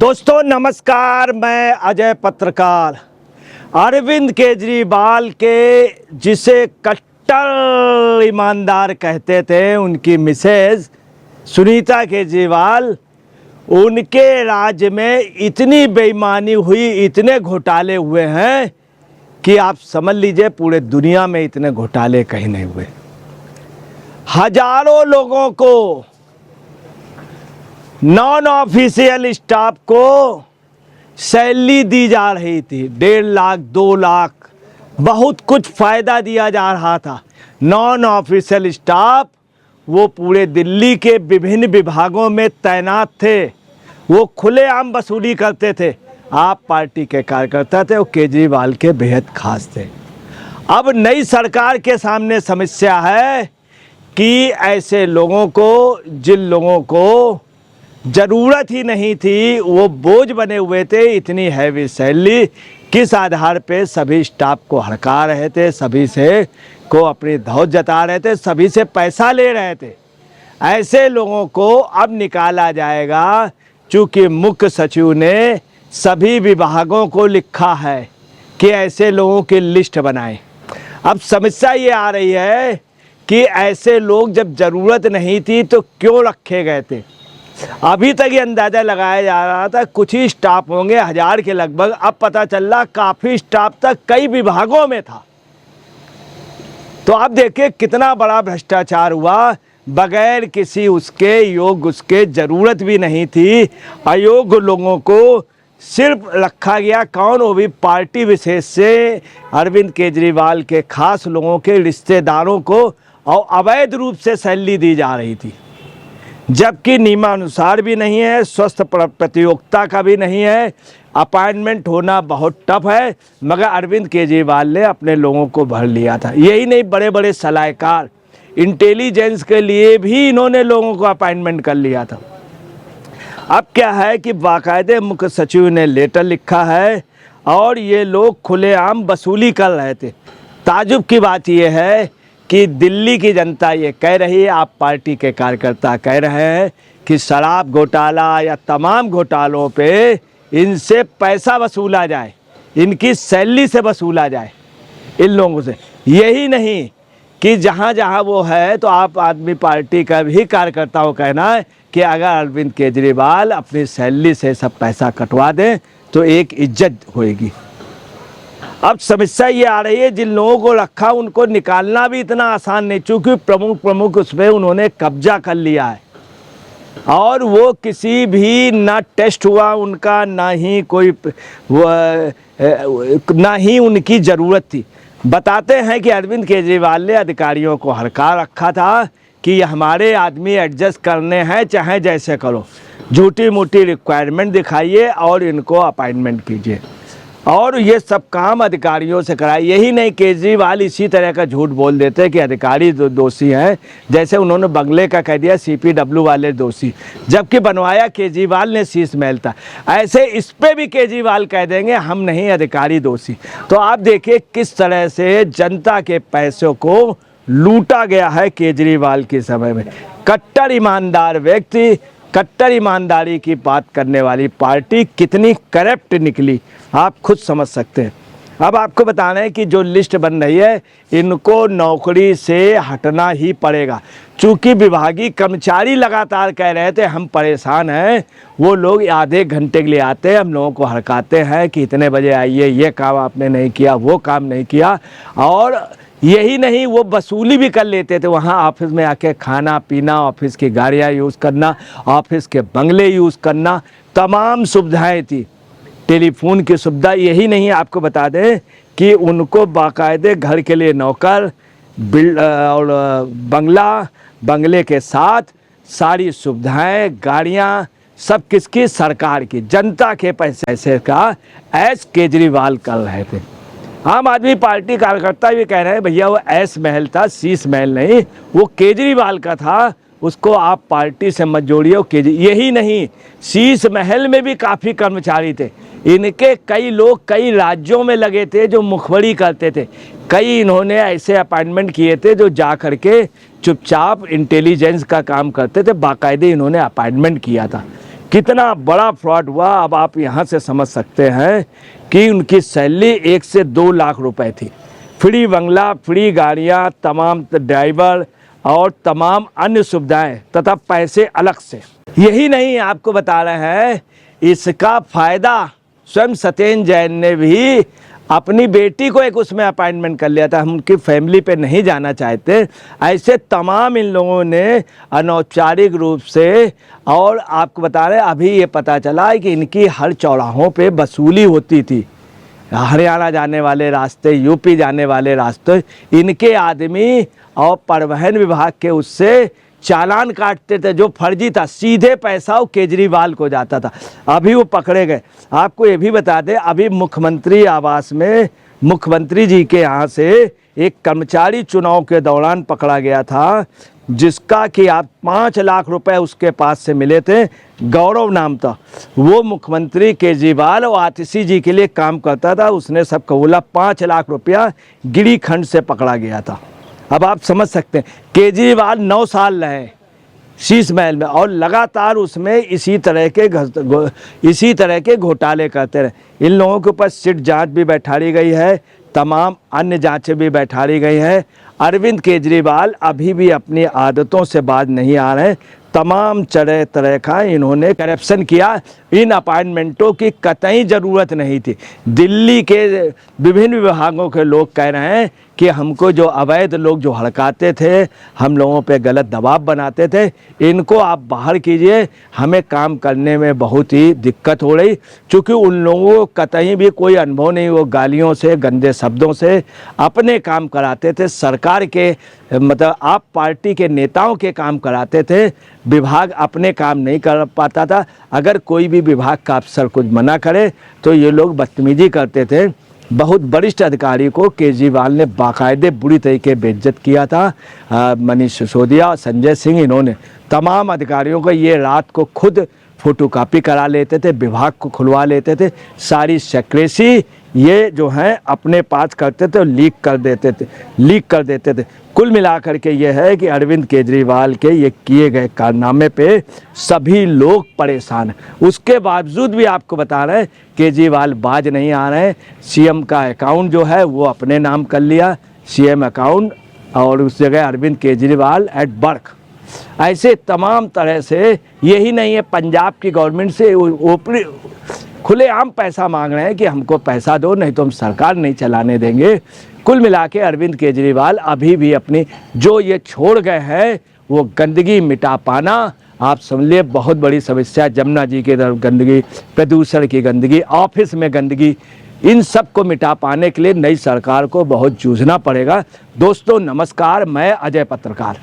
दोस्तों नमस्कार, मैं अजय पत्रकार। अरविंद केजरीवाल के जिसे कट्टर ईमानदार कहते थे, उनकी मिसेज सुनीता केजरीवाल, उनके राज्य में इतनी बेईमानी हुई, इतने घोटाले हुए हैं कि आप समझ लीजिए पूरे दुनिया में इतने घोटाले कहीं नहीं हुए। हजारों लोगों को, नॉन ऑफिशियल स्टाफ को सैलरी दी जा रही थी, 1.5 लाख 2 लाख, बहुत कुछ फ़ायदा दिया जा रहा था। नॉन ऑफिशियल स्टाफ वो पूरे दिल्ली के विभिन्न विभागों में तैनात थे, वो खुलेआम वसूली करते थे। आप पार्टी के कार्यकर्ता थे, वो केजरीवाल के बेहद खास थे। अब नई सरकार के सामने समस्या है कि ऐसे लोगों को, जिन लोगों को ज़रूरत ही नहीं थी, वो बोझ बने हुए थे, इतनी हैवी सैलरी, किस आधार पे सभी स्टाफ को हड़का रहे थे, सभी से को अपनी धौत जता रहे थे, सभी से पैसा ले रहे थे। ऐसे लोगों को अब निकाला जाएगा, चूँकि मुख्य सचिव ने सभी विभागों को लिखा है कि ऐसे लोगों की लिस्ट बनाएं। अब समस्या ये आ रही है कि ऐसे लोग जब ज़रूरत नहीं थी तो क्यों रखे गए थे। अभी तक ये अंदाज़ा लगाया जा रहा था कुछ ही स्टाफ होंगे, 1000 के लगभग। अब पता चल रहा काफ़ी स्टाफ तक कई विभागों में था। तो आप देखिए कितना बड़ा भ्रष्टाचार हुआ, बगैर किसी उसके योग्य, उसके ज़रूरत भी नहीं थी, अयोग्य लोगों को सिर्फ रखा गया। कौन? वो भी पार्टी विशेष से अरविंद केजरीवाल के खास लोगों के रिश्तेदारों को, और अवैध रूप से सैलरी दी जा रही थी, जबकि नियमानुसार भी नहीं है, स्वस्थ प्रतियोगिता का भी नहीं है, अपॉइंटमेंट होना बहुत टफ है, मगर अरविंद केजरीवाल ने अपने लोगों को भर लिया था। यही नहीं, बड़े बड़े सलाहकार, इंटेलिजेंस के लिए भी इन्होंने लोगों को अपॉइंटमेंट कर लिया था। अब क्या है कि बाकायदे मुख्य सचिव ने लेटर लिखा है और ये लोग खुलेआम वसूली कर रहे थे। ताजुब की बात यह है कि दिल्ली की जनता ये कह रही है, आप पार्टी के कार्यकर्ता कह रहे हैं कि शराब घोटाला या तमाम घोटालों पे इनसे पैसा वसूला जाए, इनकी सैलरी से वसूला जाए इन लोगों से। यही नहीं कि जहाँ जहाँ वो है, तो आप आदमी पार्टी का भी कार्यकर्ताओं का कहना है कि अगर अरविंद केजरीवाल अपनी सैलरी से सब पैसा कटवा दें तो एक इज्जत होएगी। अब समस्या ये आ रही है, जिन लोगों को रखा उनको निकालना भी इतना आसान नहीं, चूँकि प्रमुख उसमें उन्होंने कब्जा कर लिया है और वो किसी भी ना टेस्ट हुआ उनका, ना ही उनकी ज़रूरत थी। बताते हैं कि अरविंद केजरीवाल ने अधिकारियों को हड़का रखा था कि ये हमारे आदमी एडजस्ट करने हैं, चाहे जैसे करो, झूठी मूठी रिक्वायरमेंट दिखाइए और इनको अपॉइंटमेंट कीजिए, और ये सब काम अधिकारियों से कराए। यही नहीं, केजरीवाल इसी तरह का झूठ बोल देते कि अधिकारी दोषी हैं, जैसे उन्होंने बंगले का कह दिया CPW वाले दोषी, जबकि बनवाया केजरीवाल ने शीश महल था। ऐसे इस पे भी केजरीवाल कह देंगे हम नहीं, अधिकारी दोषी। तो आप देखिए किस तरह से जनता के पैसों को लूटा गया है केजरीवाल के समय में। कट्टर ईमानदार व्यक्ति, कट्टर ईमानदारी की बात करने वाली पार्टी कितनी करप्ट निकली, आप खुद समझ सकते हैं। अब आपको बताना है कि जो लिस्ट बन रही है, इनको नौकरी से हटना ही पड़ेगा, चूँकि विभागीय कर्मचारी लगातार कह रहे थे हम परेशान हैं। वो लोग आधे घंटे के लिए आते हैं, हम लोगों को हड़काते हैं कि इतने बजे आइए, ये काम आपने नहीं किया, वो काम नहीं किया, और यही नहीं, वो वसूली भी कर लेते थे। वहाँ ऑफिस में आके खाना पीना, ऑफिस की गाड़ियाँ यूज़ करना, ऑफिस के बंगले यूज़ करना, तमाम सुविधाएं थी, टेलीफोन की सुविधा। यही नहीं, आपको बता दें कि उनको बाकायदे घर के लिए नौकर, और बंगले के साथ सारी सुविधाएं, गाड़ियाँ, सब किसकी? सरकार की, जनता के पैसे का ऐश केजरीवाल कर रहे थे। आम आदमी पार्टी कार्यकर्ता भी कह रहे हैं भैया वो ऐश महल था, शीश महल नहीं, वो केजरीवाल का था, उसको आप पार्टी से मत जोड़िए। यही नहीं, शीश महल में भी काफ़ी कर्मचारी थे, इनके कई लोग कई राज्यों में लगे थे जो मुखबरी करते थे। कई इन्होंने ऐसे अपॉइंटमेंट किए थे जो जा कर के चुपचाप इंटेलिजेंस का काम करते थे, बाकायदे इन्होंने अपॉइंटमेंट किया था। कितना बड़ा फ्रॉड हुआ। अब आप यहाँ से समझ सकते हैं कि उनकी सैलरी 1 से 2 लाख रुपए थी। फ्री बंगला, फ्री गाड़ियाँ, तमाम ड्राइवर और तमाम अन्य सुविधाएं तथा पैसे अलग से। यही नहीं, आपको बता रहे हैं इसका फ़ायदा स्वयं सत्येंद्र जैन ने भी अपनी बेटी को एक उसमें अपॉइंटमेंट कर लिया था। हम उनकी फैमिली पे नहीं जाना चाहते। ऐसे तमाम इन लोगों ने अनौपचारिक रूप से, और आपको बता रहे अभी ये पता चला कि इनकी हर चौराहों पे वसूली होती थी। हरियाणा जाने वाले रास्ते, यूपी जाने वाले रास्ते, इनके आदमी और परिवहन विभाग के उससे चालान काटते थे जो फर्जी था। सीधे पैसा वो केजरीवाल को जाता था। अभी वो पकड़े गए। आपको ये भी बता दें, अभी मुख्यमंत्री आवास में मुख्यमंत्री जी के यहाँ से एक कर्मचारी चुनाव के दौरान पकड़ा गया था, जिसका कि आप 5 लाख रुपए उसके पास से मिले थे। गौरव नाम था। वो मुख्यमंत्री केजरीवाल और आतिशी जी के लिए काम करता था। उसने सब कबूला। 5 लाख रुपया गिरी खंड से पकड़ा गया था। अब आप समझ सकते हैं, केजरीवाल 9 साल रहे शीश महल में और लगातार उसमें इसी तरह के घोटाले करते रहे। इन लोगों के ऊपर सिट जांच भी बैठाई गई है, तमाम अन्य जांचें भी बैठाई गई हैं। अरविंद केजरीवाल अभी भी अपनी आदतों से बाज नहीं आ रहे। तमाम तरह का इन्होंने करप्शन किया। इन अपॉइंटमेंटों की कतई ज़रूरत नहीं थी। दिल्ली के विभिन्न विभागों के लोग कह रहे हैं कि हमको जो अवैध लोग जो हड़काते थे, हम लोगों पे गलत दबाव बनाते थे, इनको आप बाहर कीजिए। हमें काम करने में बहुत ही दिक्कत हो रही, क्योंकि उन लोगों को कतई भी कोई अनुभव नहीं। वो गालियों से, गंदे शब्दों से अपने काम कराते थे। सरकार के मतलब आप पार्टी के नेताओं के काम कराते थे। विभाग अपने काम नहीं कर पाता था। अगर कोई भी विभाग का अफसर कुछ मना करे तो ये लोग बदतमीजी करते थे। बहुत वरिष्ठ अधिकारी को केजरीवाल ने बाकायदे बुरी तरीके बेइज्जत किया था। मनीष सिसोदिया, संजय सिंह, इन्होंने तमाम अधिकारियों को ये रात को खुद फोटोकॉपी करा लेते थे, विभाग को खुलवा लेते थे। सारी सेक्रेसी ये जो हैं अपने पास करते थे और लीक कर देते थे। कुल मिलाकर के ये है कि अरविंद केजरीवाल के ये किए गए कारनामे पे सभी लोग परेशान हैं। उसके बावजूद भी आपको बता रहे हैं केजरीवाल बाज नहीं आ रहे हैं। सीएम का अकाउंट जो है वो अपने नाम कर लिया, सीएम अकाउंट, और उस जगह अरविंद केजरीवाल एट वर्क। ऐसे तमाम तरह से, यही नहीं है, पंजाब की गवर्नमेंट से ऊपरी खुलेआम पैसा मांग रहे हैं कि हमको पैसा दो, नहीं तो हम सरकार नहीं चलाने देंगे। कुल मिला के अरविंद केजरीवाल अभी भी अपनी जो ये छोड़ गए हैं वो गंदगी मिटा पाना, आप समझ लिए बहुत बड़ी समस्या। जमुना जी की तरफ गंदगी, प्रदूषण की गंदगी, ऑफिस में गंदगी, इन सब को मिटा पाने के लिए नई सरकार को बहुत जूझना पड़ेगा। दोस्तों नमस्कार, मैं अजय पत्रकार।